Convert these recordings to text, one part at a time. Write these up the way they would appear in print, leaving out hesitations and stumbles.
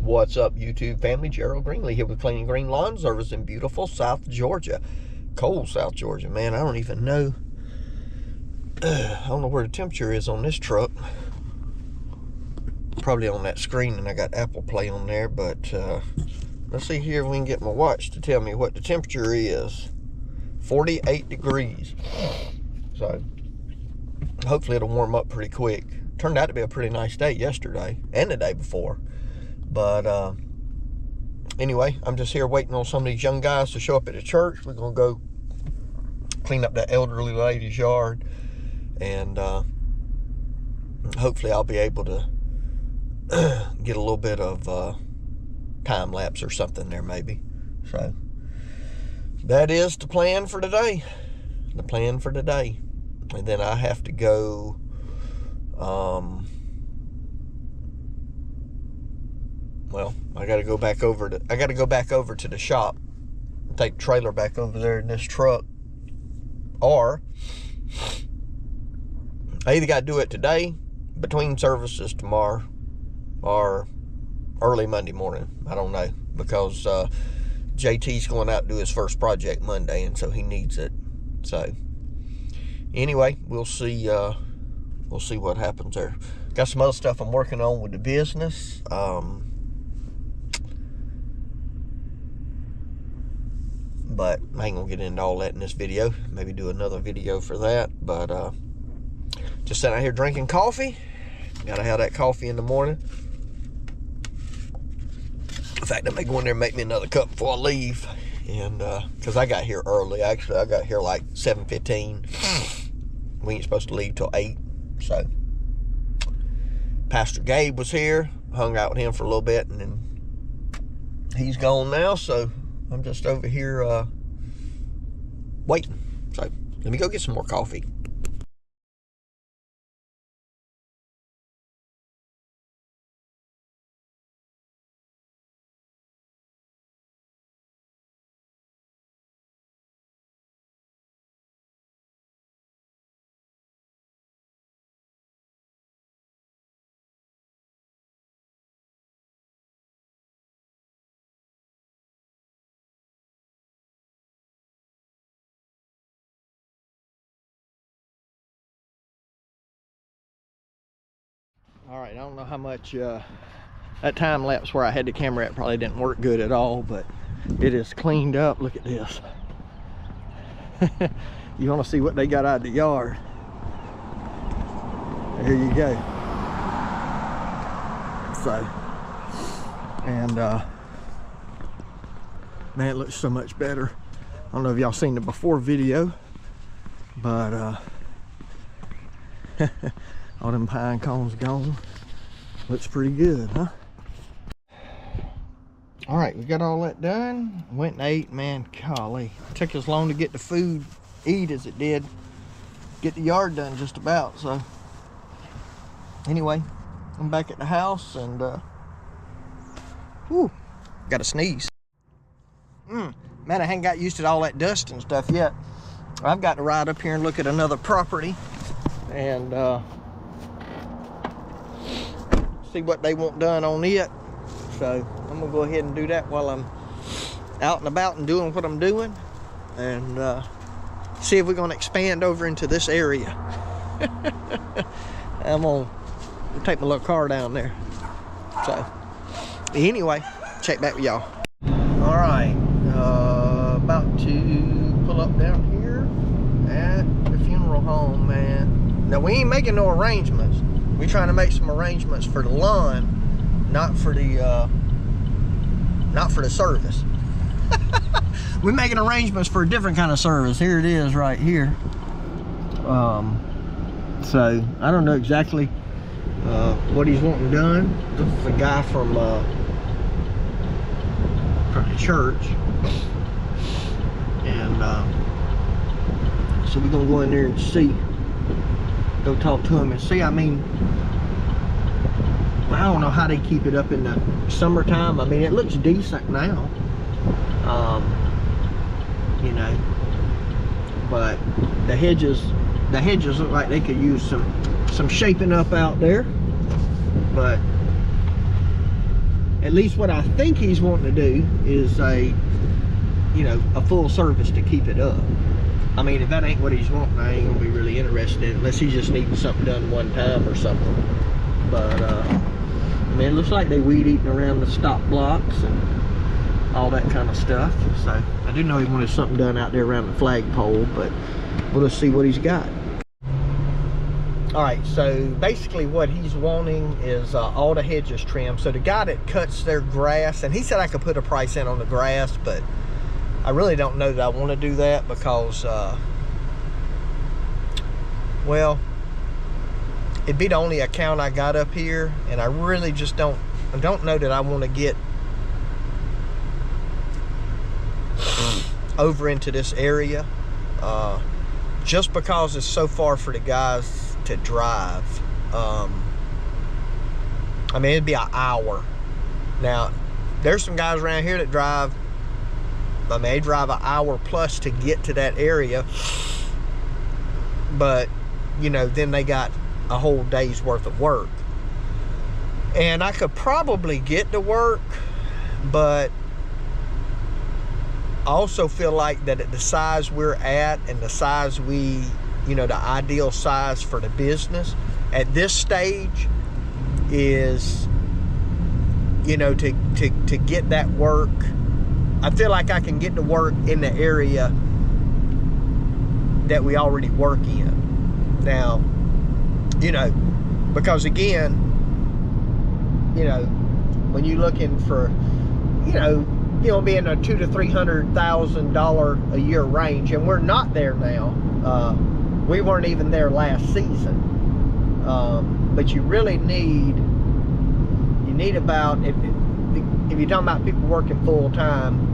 What's up, YouTube family? Gerald Greenlee here with Clean Green Lawn Service in beautiful South Georgia. Cold South Georgia, man. I don't even know. I don't know where the temperature is on this truck. Probably on that screen, and I got Apple Play on there, but let's see here if we can get my watch to tell me what the temperature is. 48 degrees. So hopefully it'll warm up pretty quick. Turned out to be a pretty nice day yesterday and the day before. But anyway, I'm just here waiting on some of these young guys to show up at the church. We're going to go clean up that elderly lady's yard. And hopefully I'll be able to get a little bit of time lapse or something there maybe. So that is the plan for today. The plan for today. And then I have to go well, I got to go back over to the shop, take the trailer back over there in this truck, or I either got to do it today, between services tomorrow, or early Monday morning. I don't know, because JT's going out to do his first project Monday, and so he needs it. So anyway, we'll see what happens there. Got some other stuff I'm working on with the business. But I ain't gonna get into all that in this video. Maybe do another video for that. But just sitting out here drinking coffee. Gotta have that coffee in the morning. In fact, I may go in there and make me another cup before I leave. And because I got here early. Actually, I got here like 7:15. We ain't supposed to leave till 8. So Pastor Gabe was here. Hung out with him for a little bit, and then he's gone now. So I'm just over here waiting. So let me go get some more coffee. All right, I don't know how much that time lapse where I had the camera at probably didn't work good at all, but it is cleaned up. Look at this. You want to see what they got out of the yard? There you go. So, and man, it looks so much better. I don't know if y'all seen the before video, but all them pine cones gone. Looks pretty good, huh? All right, we got all that done. Went and ate, man, golly. It took as long to get the food, eat as it did get the yard done just about. So anyway, I'm back at the house and whew, got to sneeze. Man, I ain't got used to all that dust and stuff yet. I've got to ride up here and look at another property and see what they want done on it. So I'm gonna go ahead and do that while I'm out and about and doing what I'm doing, and see if we're gonna expand over into this area. I'm gonna take my little car down there. So anyway, check back with y'all. All right, about to pull up down here at the funeral home, man. Now we ain't making no arrangements. We're trying to make some arrangements for the lawn, not for the service. We're making arrangements for a different kind of service. Here it is right here. So I don't know exactly what he's wanting done. This is a guy from the church, and so we're gonna go in there and see. Go talk to him and see. I mean, I don't know how they keep it up in the summertime. I mean, it looks decent now, you know, but the hedges look like they could use some shaping up out there. But at least what I think he's wanting to do is a full service to keep it up. I mean, if that ain't what he's wanting, I ain't gonna be really interested in it, unless he's just needing something done one time or something. But I mean, it looks like they weed eating around the stop blocks and all that kind of stuff. So I do know he wanted something done out there around the flagpole, but we'll just see what he's got. All right, so basically what he's wanting is all the hedges trimmed. So the guy that cuts their grass, and he said I could put a price in on the grass, but I really don't know that I want to do that because, well, it'd be the only account I got up here, and I really just don't know that I want to get over into this area, just because it's so far for the guys to drive. I mean, it'd be an hour. Now, there's some guys around here that drive, I mean, they drive an hour plus to get to that area, but then they got a whole day's worth of work. And I could probably get to work, but I also feel like that at the size we're at and the size the ideal size for the business at this stage is, to get that work. I feel like I can get to work in the area that we already work in. Now, because again, when you're looking for, be in a $200,000 to $300,000 a year range, and we're not there now. We weren't even there last season. But you really need about, if you're talking about people working full time,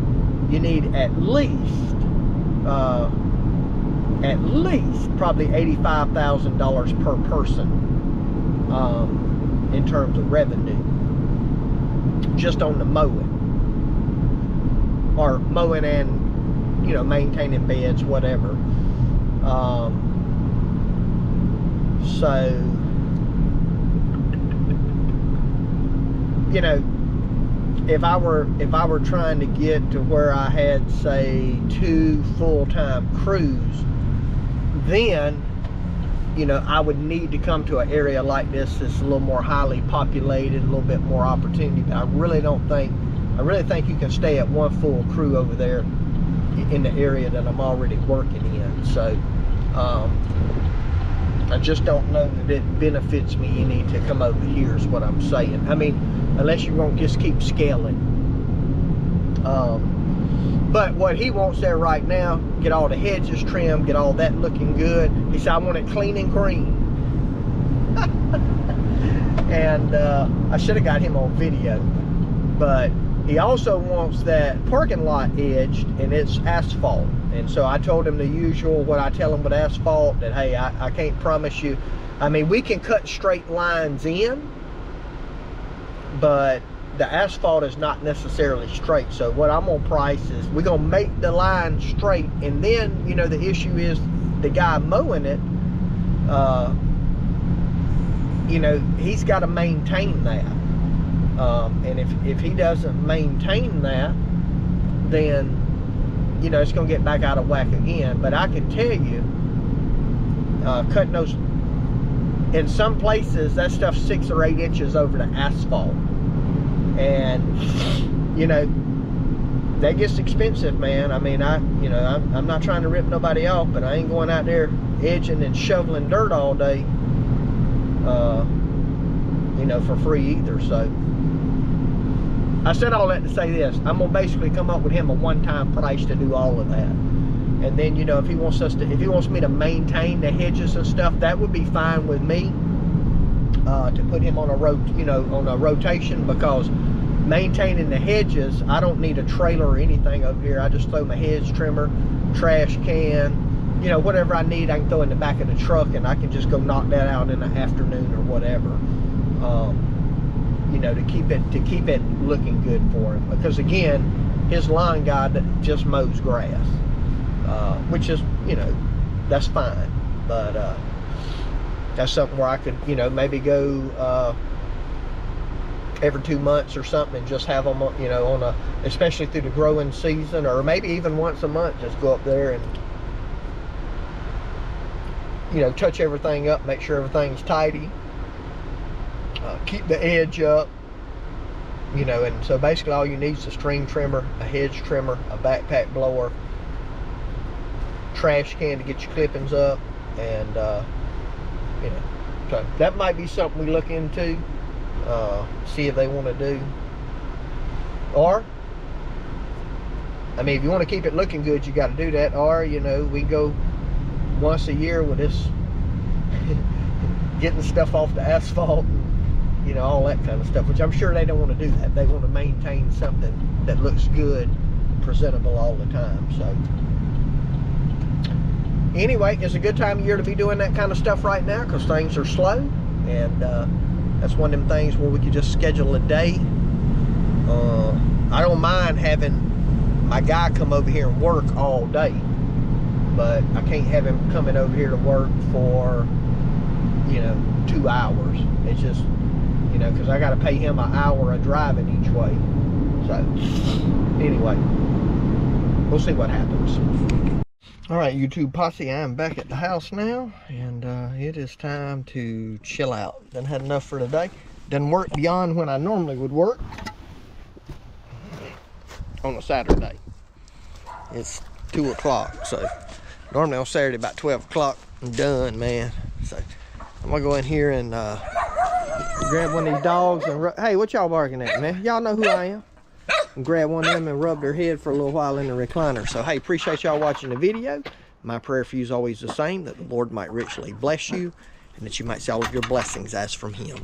you need at least probably $85,000 per person in terms of revenue, just on the mowing, or mowing and maintaining beds, whatever. So if I were trying to get to where I had, say, 2 full-time crews, then I would need to come to an area like this that's a little more highly populated, a little bit more opportunity. But I really think you can stay at 1 full crew over there in the area that I'm already working in. So I just don't know that it benefits me any to come over here, is what I'm saying. I mean, unless you won't just keep scaling. But what he wants there right now, get all the hedges trimmed, get all that looking good. He said, I want it clean and green. And I should have got him on video. But he also wants that parking lot edged, and it's asphalt. And so I told him the usual, what I tell him with asphalt, that, hey, I can't promise you. I mean, we can cut straight lines in, but the asphalt is not necessarily straight. So what I'm gonna price is, we're gonna make the line straight, and then the issue is the guy mowing it, he's got to maintain that, and if he doesn't maintain that, then it's gonna get back out of whack again. But I can tell you, cutting those, in some places that stuff's 6 or 8 inches over the asphalt. And that gets expensive, man. I mean, I'm not trying to rip nobody off, but I ain't going out there edging and shoveling dirt all day, for free either. So I said all that to say this: I'm gonna basically come up with him a one-time price to do all of that. And then, if he wants me to maintain the hedges and stuff, that would be fine with me. To put him on a rotation, because maintaining the hedges, I don't need a trailer or anything over here. I just throw my hedge trimmer, trash can, whatever I need, I can throw in the back of the truck, and I can just go knock that out in the afternoon or whatever. To keep it looking good for him. Because again, his line guy just mows grass, which is, that's fine. But that's something where I could, maybe go every 2 months or something, and just have them, you know, on a, especially through the growing season, or maybe even once a month, just go up there and, you know, touch everything up, make sure everything's tidy, keep the edge up, you know. And so basically all you need is a string trimmer, a hedge trimmer, a backpack blower, trash can to get your clippings up, and you know, so that might be something we look into, see if they want to do. Or, I mean, if you want to keep it looking good, you got to do that. Or, you know, we go once a year with this getting stuff off the asphalt and, you know, all that kind of stuff, which I'm sure they don't want to do that. They want to maintain something that looks good, presentable all the time. So anyway, it's a good time of year to be doing that kind of stuff right now, because things are slow, and that's one of them things where we could just schedule a day. I don't mind having my guy come over here and work all day, but I can't have him coming over here to work for, you know, 2 hours. It's just, you know, because I got to pay him an hour of driving each way. So anyway, we'll see what happens. All right, YouTube posse, I am back at the house now, and it is time to chill out. Done had enough for today. Done work beyond when I normally would work on a Saturday. It's 2 o'clock, so normally on Saturday about 12 o'clock, I'm done, man. So I'm gonna go in here and grab one of these dogs and hey, what y'all barking at, man? Y'all know who I am. And grab one of them and rub their head for a little while in the recliner. So hey, appreciate y'all watching the video. My prayer for you is always the same, that the Lord might richly bless you, and that you might see all of your blessings as from him.